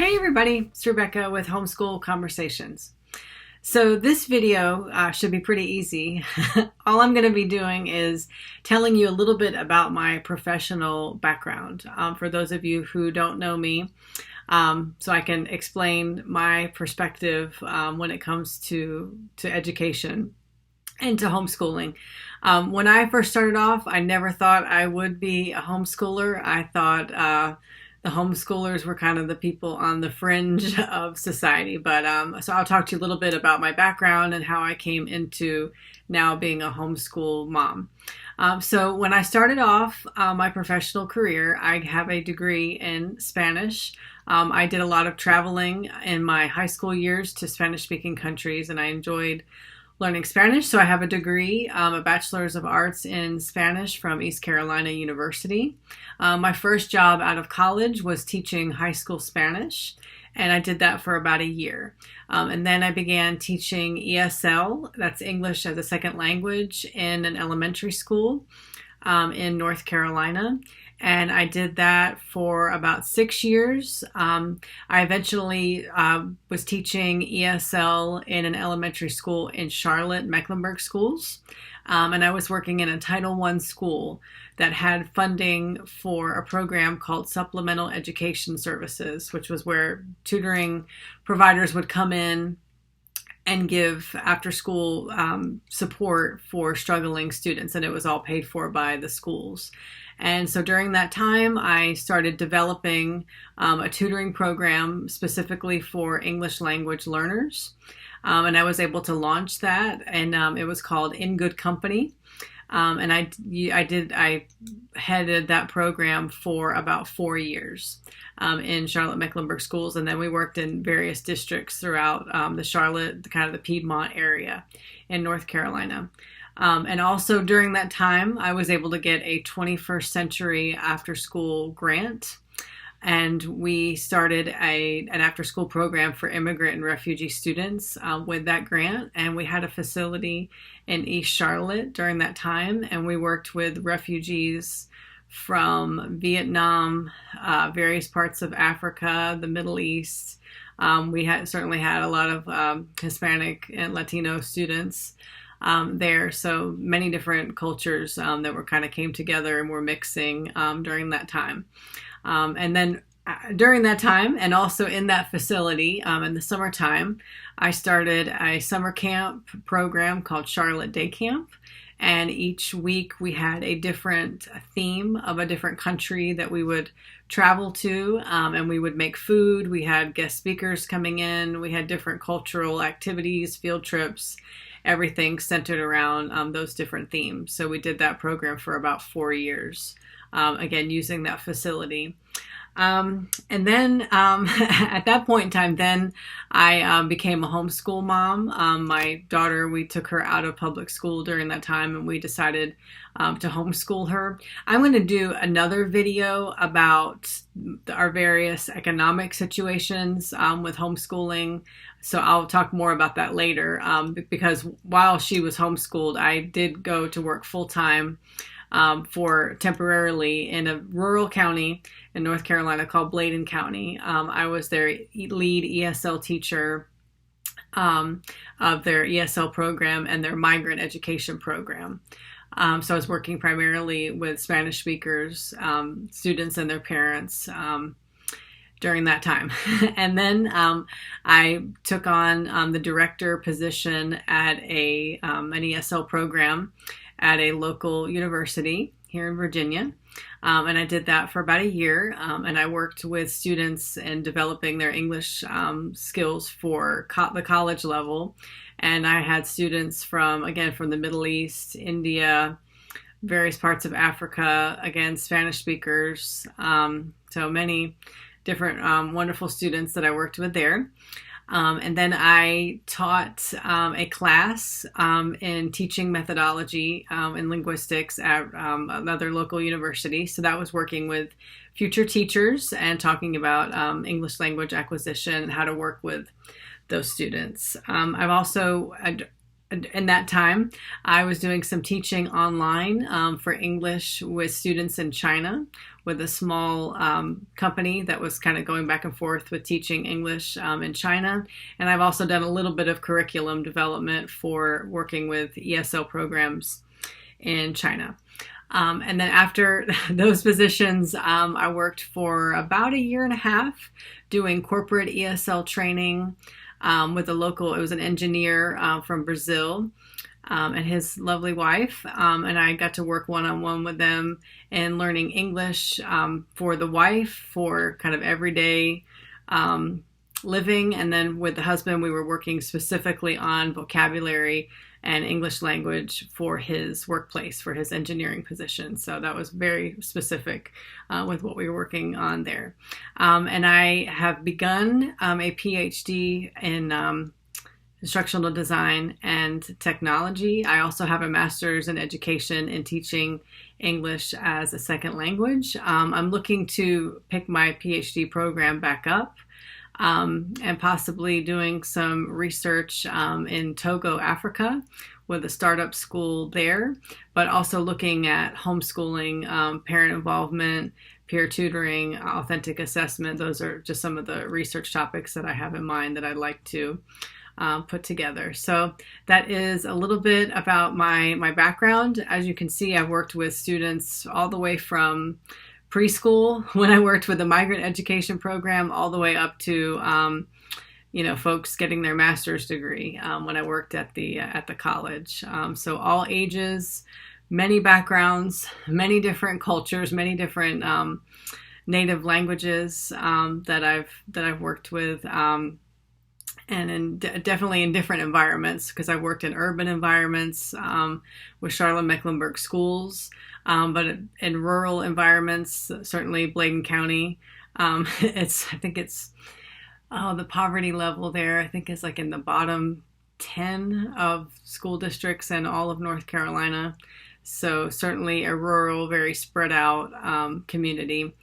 Hey everybody, it's Rebecca with Homeschool Conversations. So this video should be pretty easy. All I'm going to be doing is telling you a little bit about my professional background for those of you who don't know me, so I can explain my perspective when it comes to education and to homeschooling. When I first started off, I never thought I would be a homeschooler. I thought the homeschoolers were kind of the people on the fringe of society. But so I'll talk to you a little bit about my background and how I came into now being a homeschool mom. So when I started off my professional career, I have a degree in Spanish. I did a lot of traveling in my high school years to Spanish-speaking countries, and I enjoyed learning Spanish. So I have a degree, a Bachelor's of Arts in Spanish from East Carolina University. My first job out of college was teaching high school Spanish, and I did that for about a year. And then I began teaching ESL, that's English as a second language, in an elementary school in North Carolina. And I did that for about 6 years. I eventually was teaching ESL in an elementary school in Charlotte, Mecklenburg schools. And I was working in a Title I school that had funding for a program called Supplemental Education Services, which was where tutoring providers would come in and give after-school support for struggling students, and it was all paid for by the schools. And so during that time, I started developing a tutoring program specifically for English language learners, and I was able to launch that, and it was called In Good Company. And I headed that program for about 4 years in Charlotte Mecklenburg schools, and then we worked in various districts throughout the Charlotte, kind of the Piedmont area in North Carolina. And also during that time, I was able to get a 21st Century After-School grant, and we started an after-school program for immigrant and refugee students with that grant. And we had a facility in East Charlotte during that time, and we worked with refugees from Vietnam, various parts of Africa, the Middle East. We certainly had a lot of Hispanic and Latino students there, so many different cultures that were kind of came together and were mixing during that time. And then during that time, and also in that facility in the summertime, I started a summer camp program called Charlotte Day Camp. And each week we had a different theme of a different country that we would travel to, and we would make food. We had guest speakers coming in. We had different cultural activities, field trips, everything centered around those different themes. So we did that program for about 4 years, again, using that facility. And then at that point in time, then I became a homeschool mom. My daughter, we took her out of public school during that time, and we decided to homeschool her. I'm going to do another video about our various economic situations with homeschooling. So I'll talk more about that later, because while she was homeschooled, I did go to work full-time for temporarily in a rural county in North Carolina called Bladen County. I was their lead ESL teacher of their ESL program and their migrant education program. So I was working primarily with Spanish speakers, students and their parents during that time. And then I took on the director position at an ESL program at a local university here in Virginia. And I did that for about a year. And I worked with students in developing their English skills for the college level. And I had students from the Middle East, India, various parts of Africa, again, Spanish speakers. So many different wonderful students that I worked with there. And then I taught a class in teaching methodology and linguistics at another local university. So that was working with future teachers and talking about English language acquisition and how to work with those students. I've also in that time, I was doing some teaching online for English with students in China with a small company that was kind of going back and forth with teaching English in China. And I've also done a little bit of curriculum development for working with ESL programs in China. And then after those positions, I worked for about a year and a half doing corporate ESL training with a local, it was an engineer from Brazil and his lovely wife. And I got to work one-on-one with them and learning English for the wife for kind of everyday living. And then with the husband, we were working specifically on vocabulary and English language for his workplace, for his engineering position. So that was very specific with what we were working on there. And I have begun a PhD in instructional design and technology. I also have a master's in education and teaching English as a second language. I'm looking to pick my PhD program back up. And possibly doing some research in Togo, Africa, with a startup school there, but also looking at homeschooling, parent involvement, peer tutoring, authentic assessment. Those are just some of the research topics that I have in mind that I'd like to put together. So that is a little bit about my background. As you can see, I've worked with students all the way from preschool when I worked with the migrant education program all the way up to folks getting their master's degree when I worked at the college. So all ages, many backgrounds, many different cultures, many different native languages that I've worked with, and definitely in different environments, because I've worked in urban environments with Charlotte-Mecklenburg schools. But in rural environments, certainly Bladen County, I think it's the poverty level there, I think is like in the bottom 10 of school districts in all of North Carolina. So certainly a rural, very spread out community.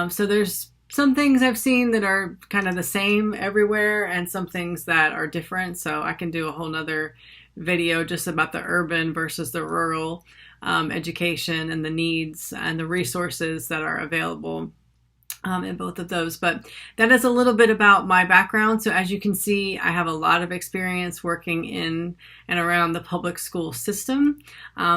So there's some things I've seen that are kind of the same everywhere and some things that are different. So I can do a whole nother video just about the urban versus the rural education and the needs and the resources that are available in both of those. But that is a little bit about my background. So as you can see, I have a lot of experience working in and around the public school system.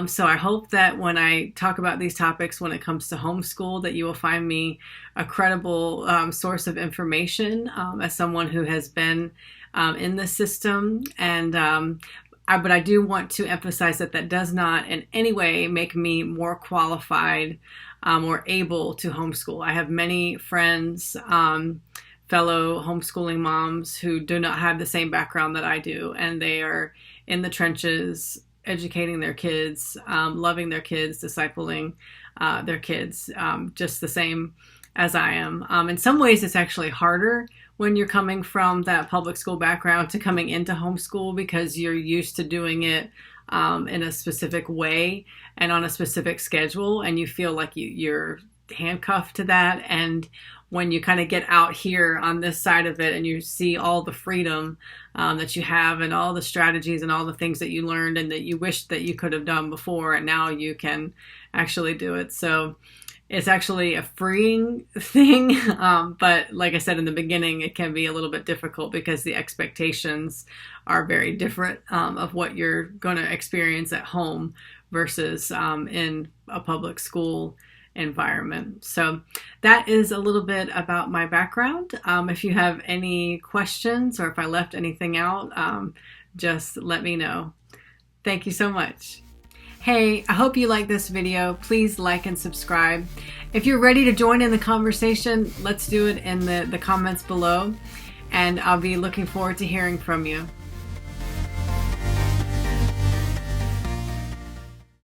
So I hope that when I talk about these topics when it comes to homeschool, that you will find me a credible source of information as someone who has been in the system. And but I do want to emphasize that does not in any way make me more qualified or able to homeschool. I have many friends, fellow homeschooling moms who do not have the same background that I do, and they are in the trenches, educating their kids, loving their kids, discipling their kids, just the same as I am. In some ways, it's actually harder when you're coming from that public school background to coming into homeschool, because you're used to doing it in a specific way and on a specific schedule, and you feel like you're handcuffed to that. And when you kind of get out here on this side of it and you see all the freedom that you have and all the strategies and all the things that you learned and that you wish that you could have done before, and now you can actually do it. So it's actually a freeing thing, but like I said in the beginning, it can be a little bit difficult because the expectations are very different of what you're going to experience at home versus in a public school environment. So that is a little bit about my background. If you have any questions or if I left anything out, just let me know. Thank you so much. Hey, I hope you like this video. Please like and subscribe. If you're ready to join in the conversation, let's do it in the comments below. And I'll be looking forward to hearing from you.